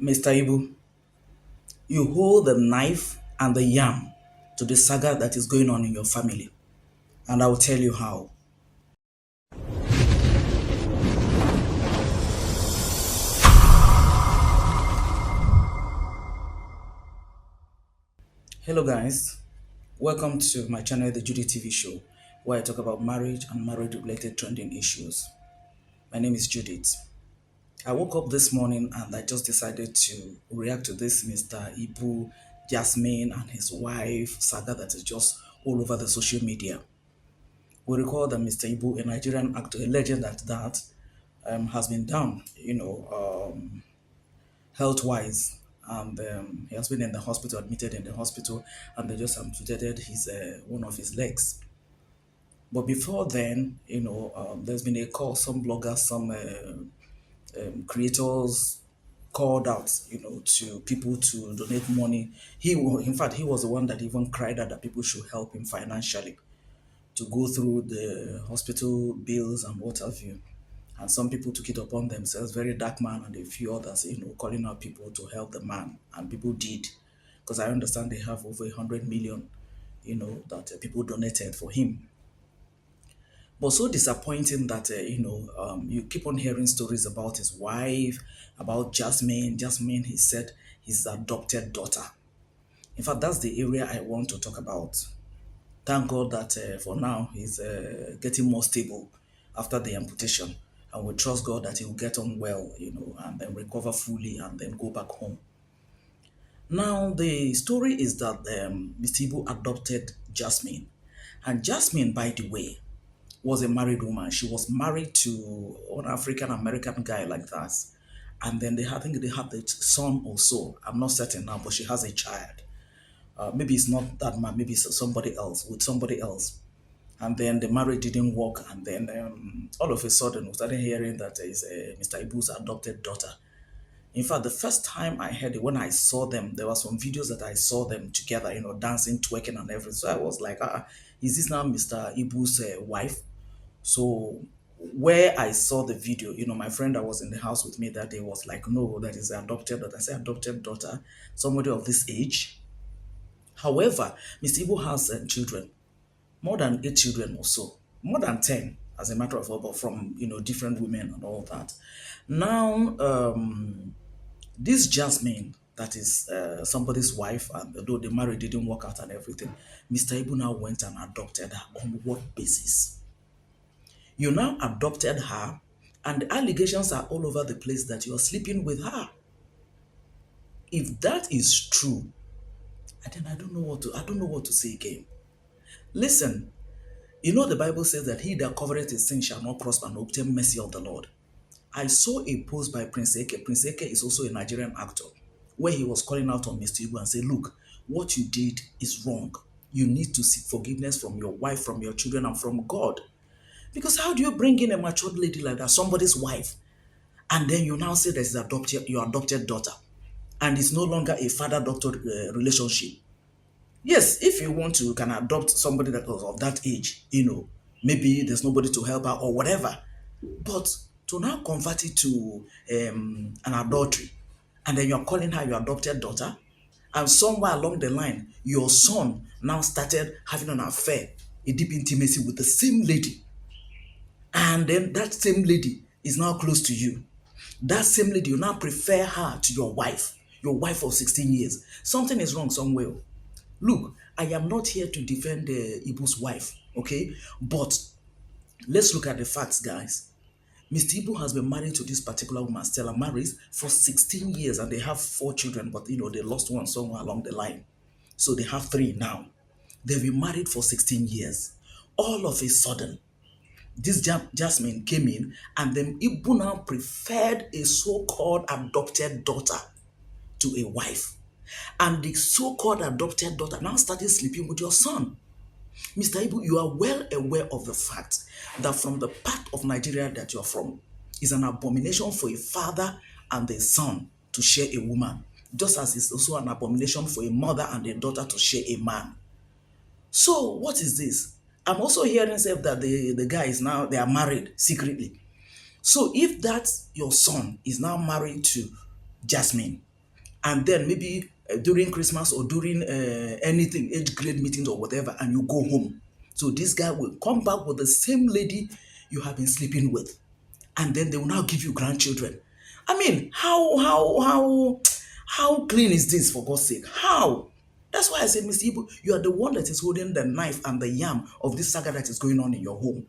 Mr. Ibu, you hold the knife and the yam to the saga that is going on in your family, and I will tell you how. Hello, guys. Welcome to my channel, The Judy TV Show, where I talk about marriage and marriage related trending issues. My name is Judith. I woke up this morning and I just decided to react to this Mr. Ibu, Jasmine, and his wife saga that is just all over the social media. We recall that Mr. Ibu, a Nigerian actor, a legend at that, has been down, health-wise, and he has been in the hospital, admitted in the hospital, and they just amputated his one of his legs. But before then, there's been a call. Some bloggers, some creators called out, to people to donate money. In fact, he was the one that even cried out that people should help him financially to go through the hospital bills and what have you. And some people took it upon themselves, very dark man, and a few others, calling out people to help the man, and people did, because I understand they have over 100 million, that people donated for him. But so disappointing that you keep on hearing stories about his wife, about Jasmine. Jasmine, he said, his adopted daughter. In fact, that's the area I want to talk about. Thank God that for now he's getting more stable after the amputation, and we trust God that he will get on well, and then recover fully and then go back home. Now the story is that Mr. Ibu adopted Jasmine, and Jasmine, by the way, was a married woman. She was married to an African American guy like that, and then I think they had a son or so. I'm not certain now, but she has a child. Maybe it's not that man, maybe it's somebody else with somebody else. And then the marriage didn't work, and then all of a sudden we started hearing that is Mr. Ibu's adopted daughter. In fact, the first time I heard it, when I saw them, there were some videos that I saw them together, dancing, twerking, and everything. So I was like, is this now Mr. Ibu's wife? So where I saw the video, my friend that was in the house with me that day was like, no, that is adopted daughter. I said, adopted daughter, somebody of this age. However, Mr. Ibu has children, more than 8 children or so, more than 10, as a matter of fact, but from different women and all that. Now, this Jasmine, that is somebody's wife, and though the marriage didn't work out and everything, Mr. Ibu now went and adopted her. On what basis? You now adopted her, and the allegations are all over the place that you're sleeping with her. If that is true, then I don't know what to say again. Listen, the Bible says that he that covereth his sin shall not prosper and obtain mercy of the Lord. I saw a post by Prince Eke. Prince Eke is also a Nigerian actor, where he was calling out on Mr. Ibu and say, look, what you did is wrong. You need to seek forgiveness from your wife, from your children, and from God. Because how do you bring in a matured lady like that, somebody's wife, and then you now say there's your adopted daughter, and it's no longer a father-daughter relationship? Yes, if you want to, you can adopt somebody that was of that age, maybe there's nobody to help her or whatever. But to now convert it to an adultery, and then you're calling her your adopted daughter, and somewhere along the line, your son now started having an affair, a deep intimacy with the same lady, and then that same lady is now close to you. That same lady, you now prefer her to your wife of 16 years. Something is wrong somewhere. Look, I am not here to defend Ibu's wife, okay? But let's look at the facts, guys. Mr. Ibu has been married to this particular woman, Stella Maris, for 16 years, and they have 4 children, but they lost one somewhere along the line. So they have 3 now. They've been married for 16 years. All of a sudden, this Jasmine came in, and then Ibu now preferred a so-called adopted daughter to a wife. And the so-called adopted daughter now started sleeping with your son. Mr. Ibu, you are well aware of the fact that from the part of Nigeria that you're from, is an abomination for a father and a son to share a woman, just as it's also an abomination for a mother and a daughter to share a man. So what is this? I'm also hearing say that the guy is now, they are married secretly. So if that your son is now married to Jasmine, and then maybe during Christmas or during anything, age grade meetings or whatever, and you go home. So this guy will come back with the same lady you have been sleeping with, and then they will now give you grandchildren. I mean, how clean is this, for God's sake? How? That's why I say, Mr. Ibu, you are the one that is holding the knife and the yam of this saga that is going on in your home.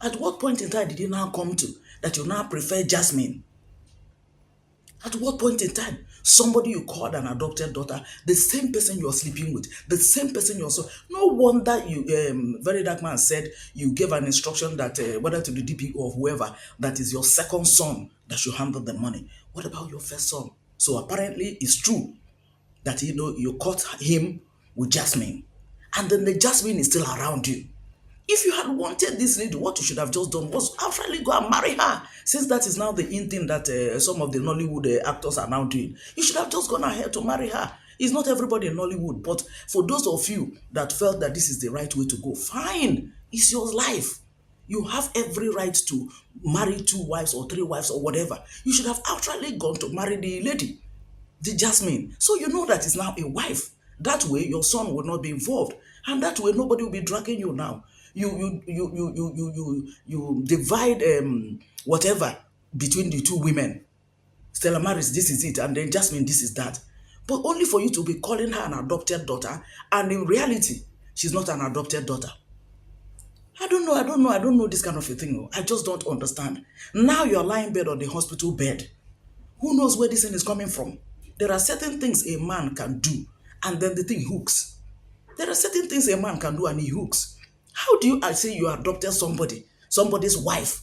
At what point in time did you now come to that you now prefer Jasmine? At what point in time? Somebody you called an adopted daughter, the same person you're sleeping with, the same person you're so. No wonder you, very dark man said you gave an instruction that whether to the DPO or whoever, that is your second son that should handle the money. What about your first son? So apparently it's true that you caught him with Jasmine, and then the Jasmine is still around you. If you had wanted this lady, what you should have just done was actually go and marry her. Since that is now the in thing that some of the Nollywood actors are now doing, you should have just gone ahead to marry her. It's not everybody in Nollywood, but for those of you that felt that this is the right way to go, fine. It's your life. You have every right to marry two wives or three wives or whatever. You should have actually gone to marry the lady, the Jasmine. So you know that is now a wife. That way your son will not be involved. And that way nobody will be dragging you now. You divide whatever between the two women. Stella Maris, this is it, and then Jasmine, this is that. But only for you to be calling her an adopted daughter, and in reality, she's not an adopted daughter. I don't know this kind of a thing. I just don't understand. Now you're lying bed on the hospital bed. Who knows where this thing is coming from? There are certain things a man can do, and then the thing hooks. There are certain things a man can do and he hooks. How do you I say you adopted somebody, somebody's wife?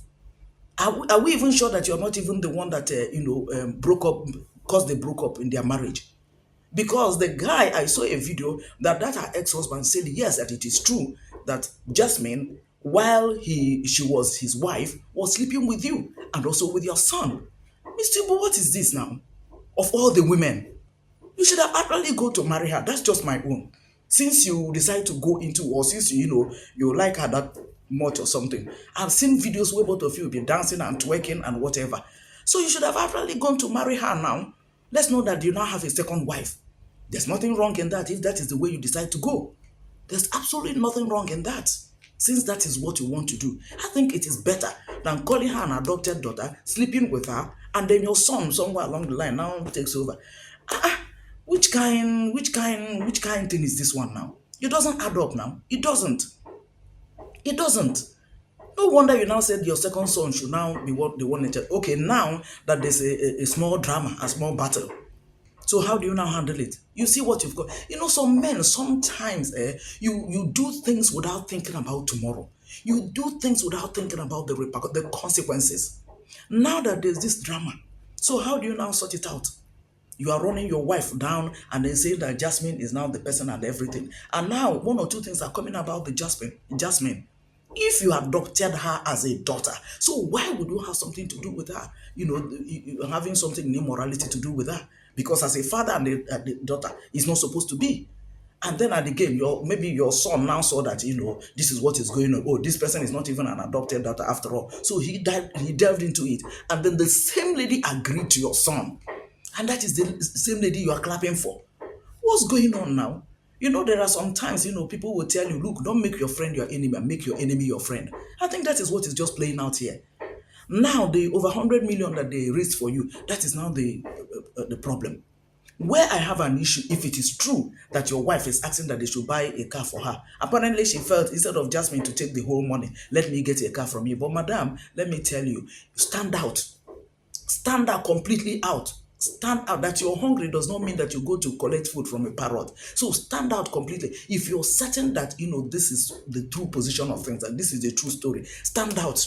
Are we even sure that you're not even the one that broke up, caused they broke up in their marriage? Because the guy, I saw a video that her ex-husband said yes, that it is true that Jasmine, while she was his wife, was sleeping with you and also with your son. Mr. Ibu, what is this now? Of all the women, you should have actually go to marry her. That's just my own. Since you decide to go into, or since you like her that much or something. I've seen videos where both of you will be dancing and twerking and whatever. So you should have actually gone to marry her now. Let's know that you now have a second wife. There's nothing wrong in that if that is the way you decide to go. There's absolutely nothing wrong in that. Since that is what you want to do, I think it is better than calling her an adopted daughter, sleeping with her, and then your son somewhere along the line now takes over. Which kind thing is this one now? It doesn't add up now. It doesn't. It doesn't. No wonder you now said your second son should now be what they want to. Okay, now that there's a small drama, a small battle. So how do you now handle it? You see what you've got. Some men sometimes you do things without thinking about tomorrow. You do things without thinking about the consequences. Now that there's this drama, so how do you now sort it out? You are running your wife down and then saying that Jasmine is now the person and everything. And now one or two things are coming about the Jasmine. If you adopted her as a daughter, so why would you have something to do with her? Having something in immorality to do with her. Because as a father and a daughter, it's not supposed to be. And then at the game, maybe your son now saw that, this is what is going on. Oh, this person is not even an adopted daughter after all. So he delved into it. And then the same lady agreed to your son. And that is the same lady you are clapping for. What's going on now? There are some times, people will tell you, look, don't make your friend your enemy and make your enemy your friend. I think that is what is just playing out here. Now, the over 100 million that they raised for you, that is now the problem. Where I have an issue, if it is true that your wife is asking that they should buy a car for her, apparently she felt instead of Jasmine to take the whole money, let me get a car from you. But madam, let me tell you, stand out. Stand out completely out. Stand out. That you're hungry does not mean that you go to collect food from a parrot. So stand out completely. If you're certain that this is the true position of things, and this is the true story, stand out.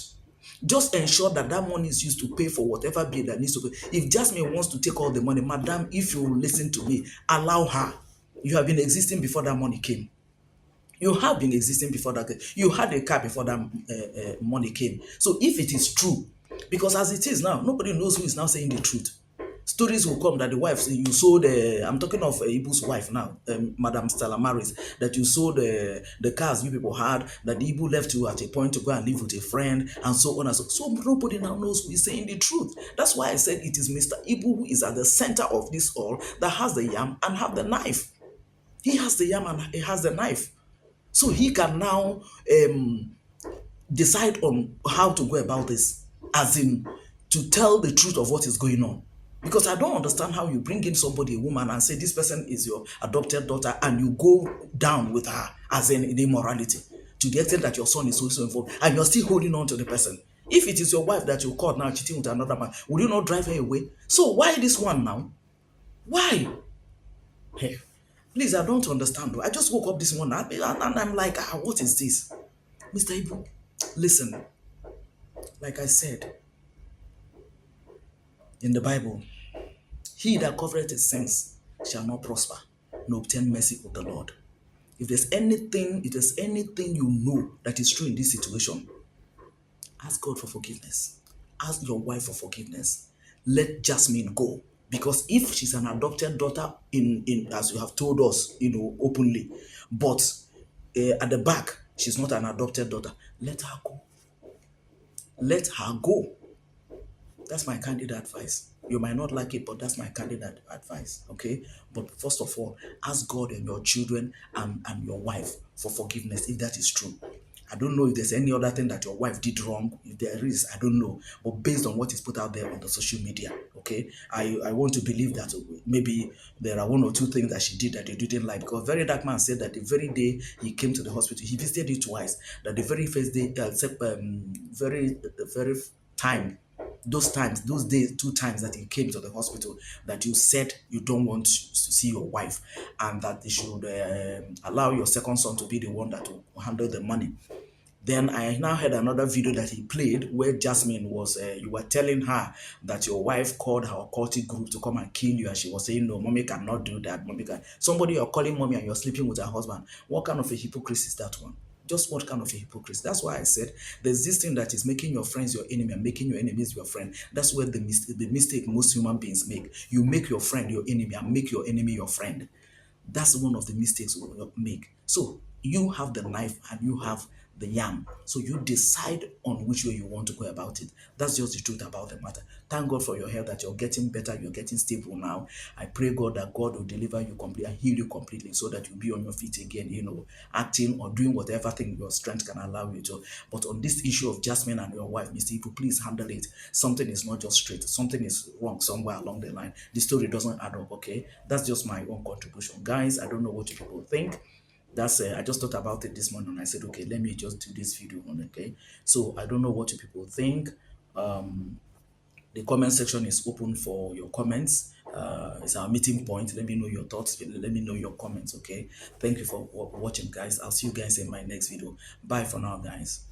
Just ensure that money is used to pay for whatever bill that needs to pay. If Jasmine wants to take all the money, madam, if you listen to me, allow her. You have been existing before that money came. You have been existing before that. You had a car before that money came. So if it is true, because as it is now, nobody knows who is now saying the truth. Stories will come that the wife say you sold. I'm talking of Ibu's wife now, Madam Stella Maris. That you sold the cars you people had. That Ibu left you at a point to go and live with a friend, and so on and so. So nobody now knows who is saying the truth. That's why I said it is Mr. Ibu who is at the center of this all, that has the yam and have the knife. He has the yam and he has the knife. So he can now decide on how to go about this, as in to tell the truth of what is going on. Because I don't understand how you bring in somebody, a woman, and say this person is your adopted daughter, and you go down with her as in immorality to the extent that your son is also involved, and you're still holding on to the person. If it is your wife that you caught now cheating with another man, would you not drive her away? So why this one now? Why? Hey, please, I don't understand. I just woke up this morning and I'm like, what is this? Mr. Ibu, listen, like I said in the Bible, he that covereth his sins shall not prosper, nor obtain mercy of the Lord. If there's anything you know that is true in this situation, ask God for forgiveness. Ask your wife for forgiveness. Let Jasmine go. Because if she's an adopted daughter, in as you have told us, openly, but at the back, she's not an adopted daughter, let her go. Let her go. That's my candid advice. You might not like it, but that's my candid advice. Okay. But first of all, ask God and your children and your wife for forgiveness if that is true. I don't know if there's any other thing that your wife did wrong. If there is, I don't know. But based on what is put out there on the social media, okay, I want to believe that maybe there are one or two things that she did that they didn't like. Because Very Dark Man said that the very day he came to the hospital, he visited it twice. That the very first day, the very time, those days, two times that he came to the hospital, that you said you don't want to see your wife, and that they should allow your second son to be the one that will handle the money. Then I now heard another video that he played where Jasmine was, you were telling her that your wife called her occultic group to come and kill you, and she was saying, no, mommy cannot do that. Mommy can. Somebody you're calling mommy and you're sleeping with her husband. What kind of a hypocrisy is that one? Just what kind of a hypocrisy? That's why I said there's this thing that is making your friends your enemy and making your enemies your friend. That's where the mistake most human beings make. You make your friend your enemy and make your enemy your friend. That's one of the mistakes we will make. So you have the knife and you have the yam. So you decide on which way you want to go about it. That's just the truth about the matter. Thank God for your health, that you're getting better, you're getting stable now. I pray God that God will deliver you completely and heal you completely so that you'll be on your feet again, acting or doing whatever thing your strength can allow you to. But on this issue of Jasmine and your wife, Mr. Ibu, please handle it. Something is not just straight. Something is wrong somewhere along the line. The story doesn't add up, okay? That's just my own contribution. Guys, I don't know what you people think. That's I just thought about it this morning and I said, okay, let me just do this video on it, okay? So I don't know what you people think. The comment section is open for your comments. It's our meeting point. Let me know your thoughts. Let me know your comments, okay? Thank you for watching, guys. I'll see you guys in my next video. Bye for now, guys.